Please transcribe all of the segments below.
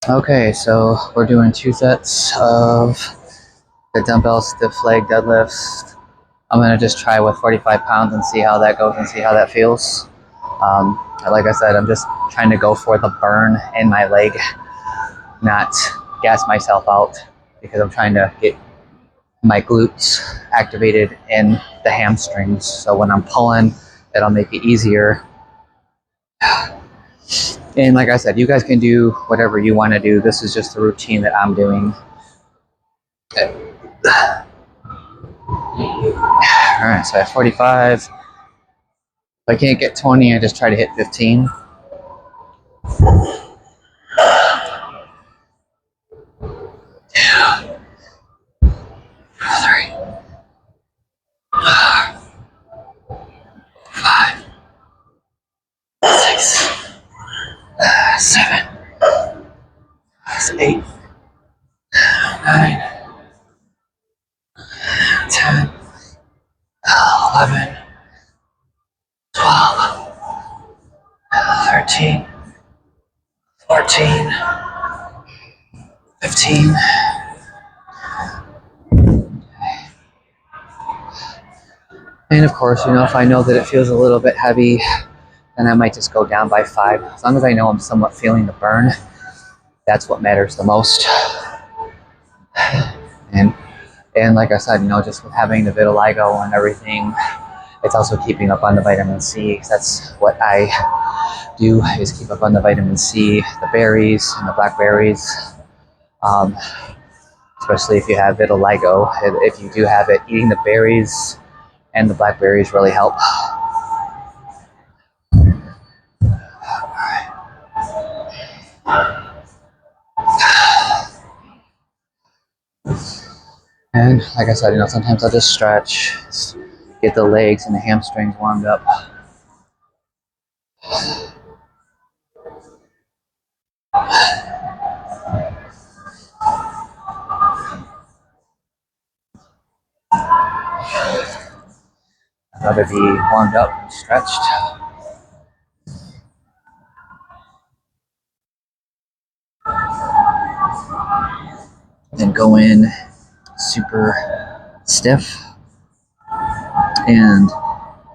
Okay, so we're doing 2 sets of the dumbbell stiff leg deadlifts. I'm gonna just try with 45 pounds and see how that goes and see how that feels. Like I said, I'm just trying to go for the burn in my leg, not gas myself out, because I'm trying to get my glutes activated in the hamstrings. So when I'm pulling, it'll make it easier. And like I said, you guys can do whatever you want to do. This is just the routine that I'm doing. All right, so at 45, if I can't get 20, I just try to hit 15. Three, 5, 6, 7, 8, 9, 10, 11, 12, 13, 14, 15. And of course, if I know that it feels a little bit heavy, then I might just go down by 5. As long as I know I'm somewhat feeling the burn, that's what matters the most. And like I said, just with having the vitiligo and everything, it's also keeping up on the vitamin C. That's what I do, is keep up on the vitamin C, the berries and the blackberries. Especially if you have vitiligo. If you do have it, eating the berries and the blackberries really help. And like I said, sometimes I'll just stretch, get the legs and the hamstrings warmed up. I'd rather be warmed up and stretched. Then go in super stiff and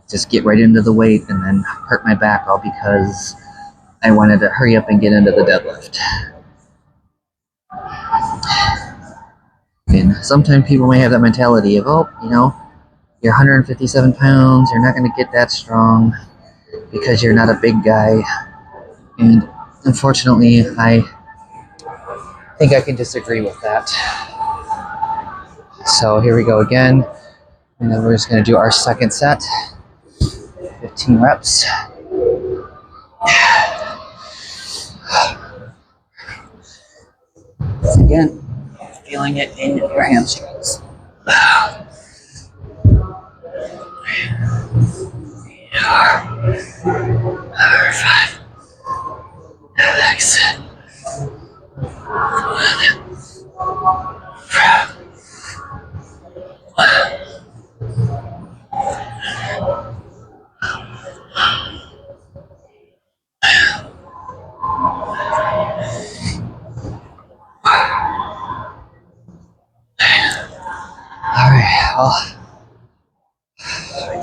just get right into the weight and then hurt my back all because I wanted to hurry up and get into the deadlift. And sometimes people may have that mentality of, you're 157 pounds, you're not going to get that strong because you're not a big guy. And unfortunately, I think I can disagree with that. So here we go again. And then we're just going to do our second set. 15 reps. Again, feeling it in your hamstrings. 5,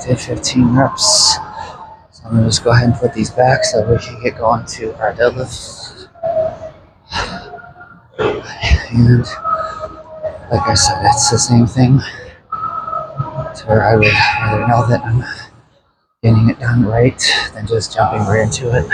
6, 15 reps. So I'm going to just go ahead and put these back so we can get going to our deadlifts. And like I said, it's the same thing. To where I would rather know that I'm getting it done right than just jumping right into it.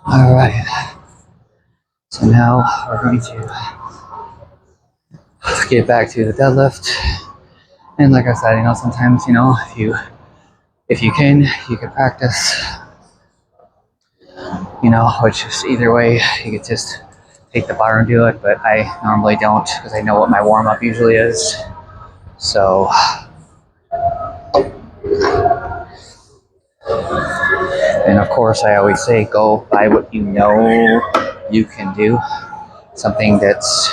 All right. So now we're going to get back to the deadlift. And like I said, sometimes, if you can practice, which is either way, you could just take the bar and do it, but I normally don't because I know what my warm-up usually is. So, and of course, I always say go by what you know you can do, something that's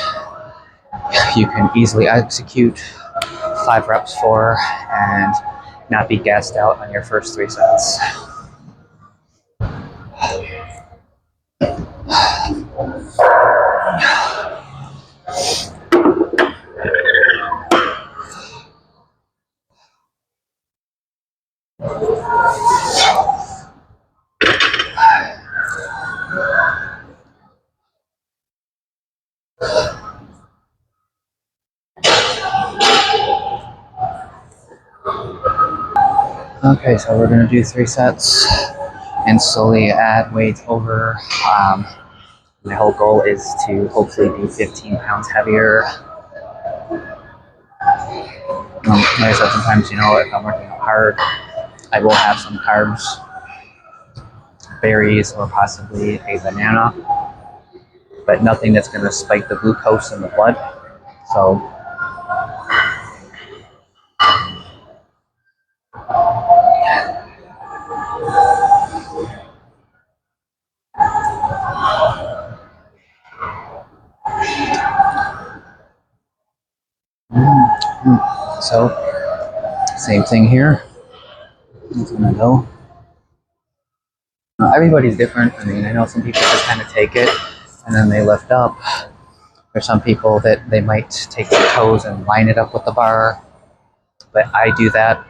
you can easily execute 5 reps for and not be gassed out on your first 3 sets. Okay, so we're going to do 3 sets and slowly add weight over. My whole goal is to hopefully be 15 pounds heavier. Like I said, sometimes, if I'm working out hard, I will have some carbs, berries, or possibly a banana, but nothing that's going to spike the glucose in the blood. So same thing here. It's gonna go. Everybody's different. I mean, I know some people just kind of take it and then they lift up. There's some people that they might take their toes and line it up with the bar, but I do that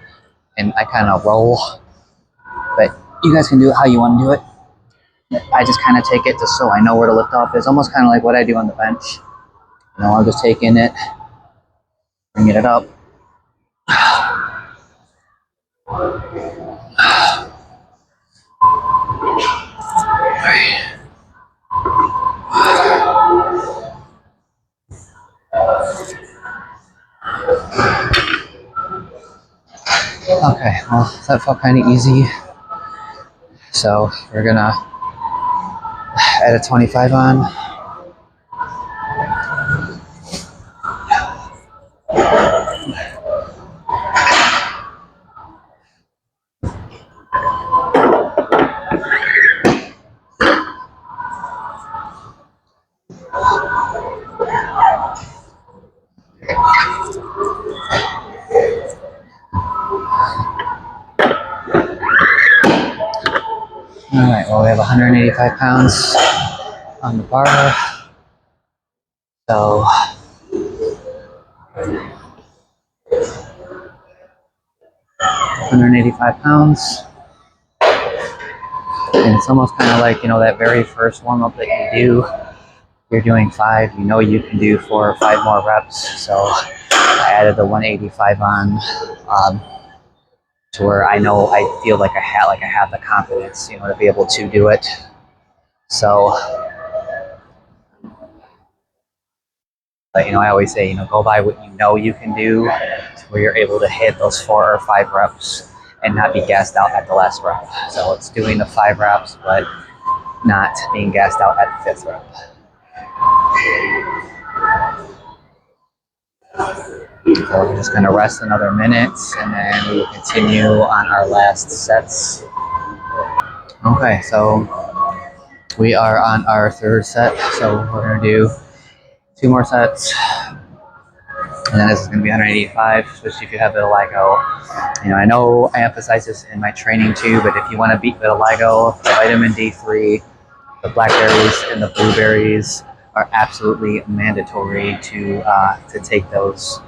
and I kind of roll. But you guys can do it how you want to do it. I just kind of take it just so I know where to lift off. It's almost kind of like what I do on the bench. I'm just taking it, bringing it up. Okay, well, that felt kind of easy. So we're gonna add a 25 on. Alright, well, we have 185 pounds on the bar. So 185 pounds. And it's almost kind of like, that very first warm-up that you do. You're doing 5, you can do 4 or 5 more reps. So I added the 185 on to where I feel like I have the confidence, to be able to do it. So, but I always say, go by what you can do, where you're able to hit those 4 or 5 reps and not be gassed out at the last rep. So it's doing the 5 reps, but not being gassed out at the 5th rep. So we're just going to rest another minute, and then we will continue on our last sets. Okay, so we are on our 3rd set, so we're going to do 2 more sets, and then this is going to be 185, especially if you have vitiligo. I know I emphasize this in my training too, but if you want to beat vitiligo, the vitamin D3, the blackberries, and the blueberries are absolutely mandatory to take those,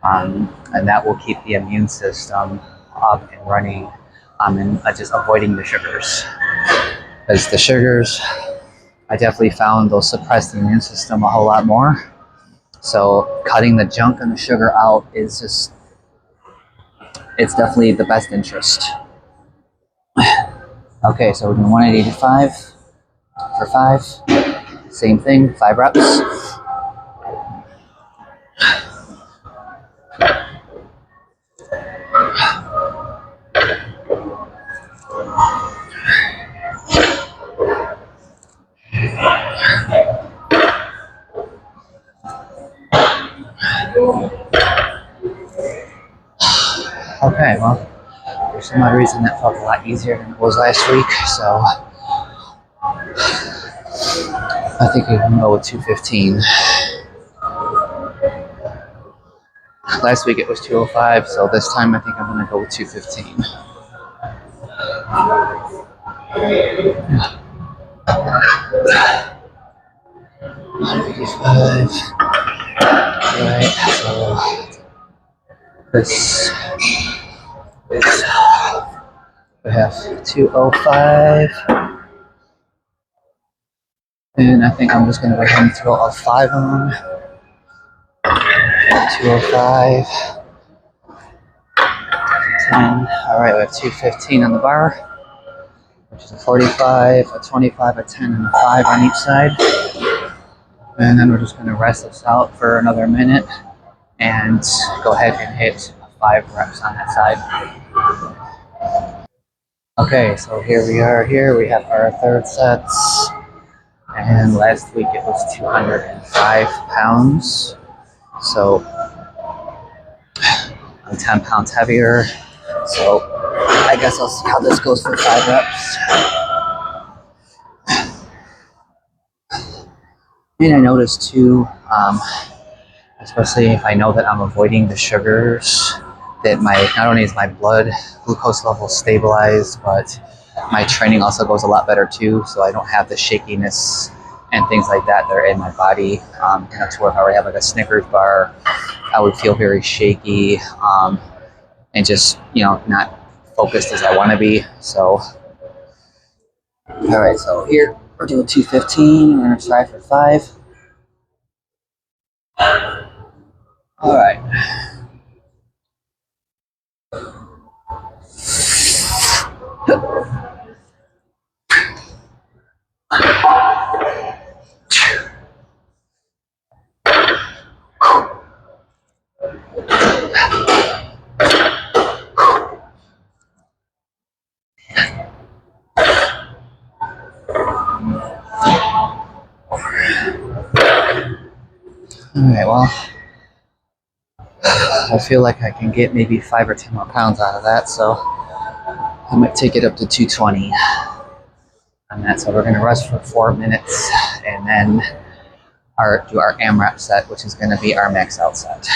and that will keep the immune system up and running, and just avoiding the sugars. Because the sugars, I definitely found those suppress the immune system a whole lot more. So cutting the junk and the sugar out is it's definitely the best interest. Okay, so we're doing 185 for 5. Same thing, 5 reps. Okay, well, For some odd reason, that felt a lot easier than it was last week, so I think we can go with 215. Last week it was 205, so this time I think I'm going to go with 215. Alright, so this is, we have 205, and I think I'm just going to go ahead and throw all 5 on. 205, 10. Alright, we have 215 on the bar, which is a 45, a 25, a 10, and a 5 on each side. And then we're just going to rest this out for another minute and go ahead and hit 5 reps on that side. Okay, so here we are. Here we have our third sets. And last week it was 205 pounds. So I'm 10 pounds heavier. So I guess I'll see how this goes for 5 reps. And I noticed too, especially if I know that I'm avoiding the sugars, that not only is my blood glucose level stabilized, but my training also goes a lot better too. So I don't have the shakiness and things like that that are in my body. To where if I were to have like a Snickers bar, I would feel very shaky and just not focused as I want to be. So all right, so here we're doing 215. We're gonna try for 5. All right. Alright, well, I feel like I can get maybe 5 or 10 more pounds out of that, so I might take it up to 220 on that. So we're going to rest for 4 minutes and then do our AMRAP set, which is going to be our max out set.